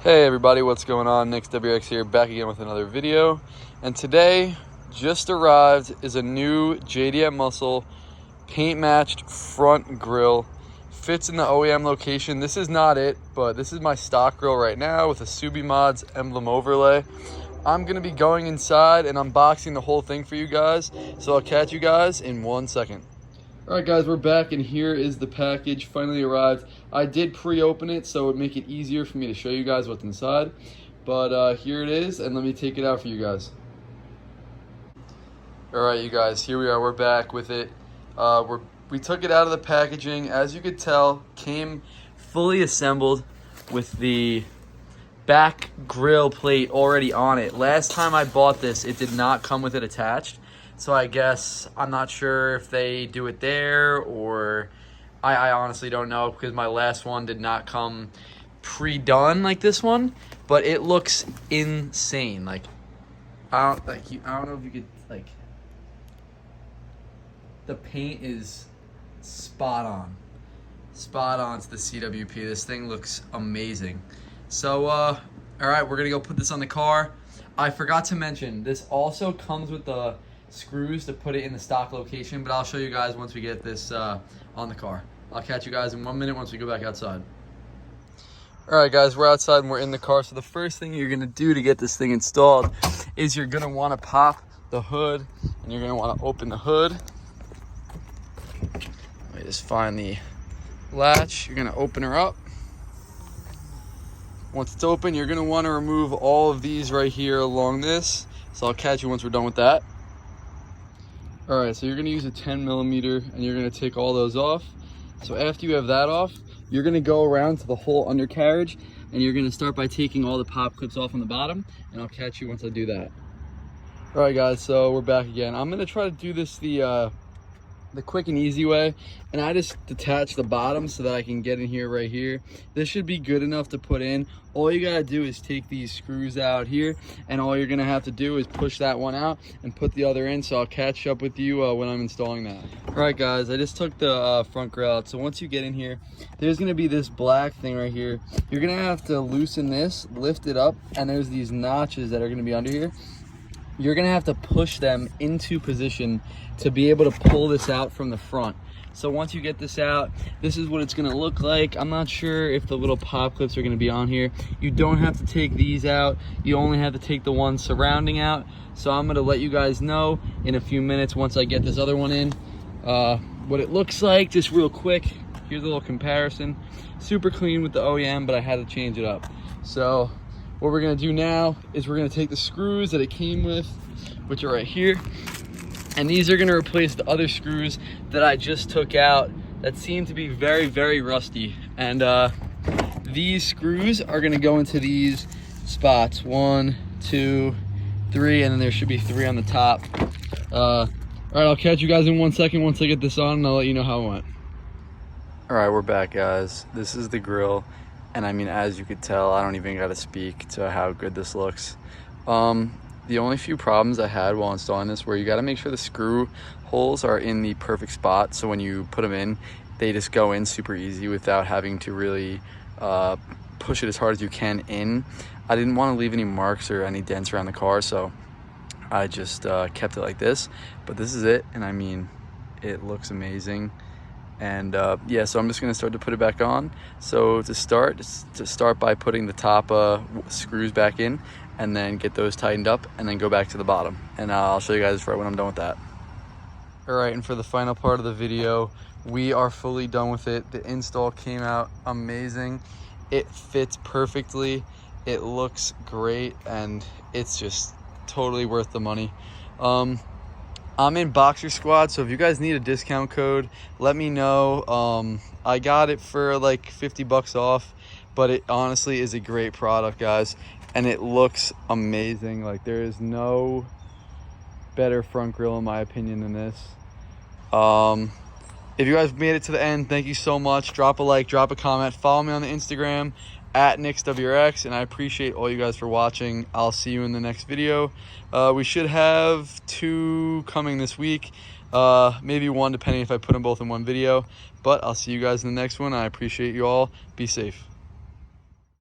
Hey everybody, what's going on? Nick's WX here, back again with another video. And today, just arrived, is a new Jdmuscle paint matched front grill. Fits in the OEM location. This is not it, but this is my stock grill right now with a Subi Mods emblem overlay. I'm gonna be going inside and unboxing the whole thing for you guys, so I'll catch you guys in 1 second. All right guys, we're back and here is the package, finally arrived. I did pre-open it so it would make it easier for me to show you guys what's inside. But here it is, and let me take it out for you guys. All right you guys, here we are, we're back with it. We took it out of the packaging. As you could tell, came fully assembled with the back grill plate already on it. Last time I bought this, it did not come with it attached. So I guess, I'm not sure if they do it there, or I honestly don't know, because my last one did not come pre-done like this one, but it looks insane. Like, I don't know if you could, like, the paint is spot on to the CWP. This thing looks amazing. So, all right, we're gonna go put this on the car. I forgot to mention, this also comes with the screws to put it in the stock location, but I'll show you guys once we get this on the car. I'll catch you guys in 1 minute once we go back outside. All right guys, we're outside and we're in the car. So the first thing you're gonna do to get this thing installed is you're gonna wanna pop the hood, and you're gonna wanna open the hood. Let me just find the latch. You're gonna open her up. Once it's open, you're gonna wanna remove all of these right here along this. So I'll catch you once we're done with that. All right, so you're gonna use a 10mm and you're gonna take all those off. So after you have that off, you're gonna go around to the whole undercarriage and you're gonna start by taking all the pop clips off on the bottom, and I'll catch you once I do that. All right guys, so we're back again. I'm gonna try to do this the quick and easy way, and I just detach the bottom so that I can get in here right here. This should be good enough to put in. All you gotta do is take these screws out here, and all you're gonna have to do is push that one out and put the other in. So I'll catch up with you when I'm installing that. All right guys, I just took the front grill out. So once you get in here, there's gonna be this black thing right here. You're gonna have to loosen this, lift it up, and there's these notches that are gonna be under here. You're gonna have to push them into position to be able to pull this out from the front. So once you get this out, this is what it's gonna look like. I'm not sure if the little pop clips are gonna be on here. You don't have to take these out. You only have to take the ones surrounding out. So I'm gonna let you guys know in a few minutes once I get this other one in, what it looks like, just real quick. Here's a little comparison. Super clean with the OEM, but I had to change it up. So what we're gonna do now is we're gonna take the screws that it came with, which are right here, and these are gonna replace the other screws that I just took out that seem to be very, very rusty. And these screws are gonna go into these spots, 1, 2, 3, and then there should be 3 on the top. All right, I'll catch you guys in 1 second once I get this on, and I'll let you know how it went. All right, we're back guys. This is the grill. And I mean, as you could tell, I don't even gotta speak to how good this looks. The only few problems I had while installing this were you gotta make sure the screw holes are in the perfect spot. So when you put them in, they just go in super easy without having to really push it as hard as you can in. I didn't wanna leave any marks or any dents around the car, so I just kept it like this. But this is it, and I mean, it looks amazing. And yeah, so I'm just gonna start to put it back on. So to start by putting the top screws back in, and then get those tightened up, and then go back to the bottom. And I'll show you guys right when I'm done with that. All right, and for the final part of the video, we are fully done with it. The install came out amazing. It fits perfectly. It looks great, and it's just totally worth the money. I'm in Boxer Squad, so if you guys need a discount code, let me know. I got it for like 50 bucks off, but it honestly is a great product, guys, and it looks amazing. Like, there is no better front grill in my opinion than this. If you guys made it to the end, thank you so much. Drop a like, drop a comment, follow me on the Instagram at NicksWX, and I appreciate all you guys for watching. I'll see you in the next video. We should have 2 coming this week, maybe 1 depending if I put them both in one video, but I'll see you guys in the next one. I appreciate you all. Be safe.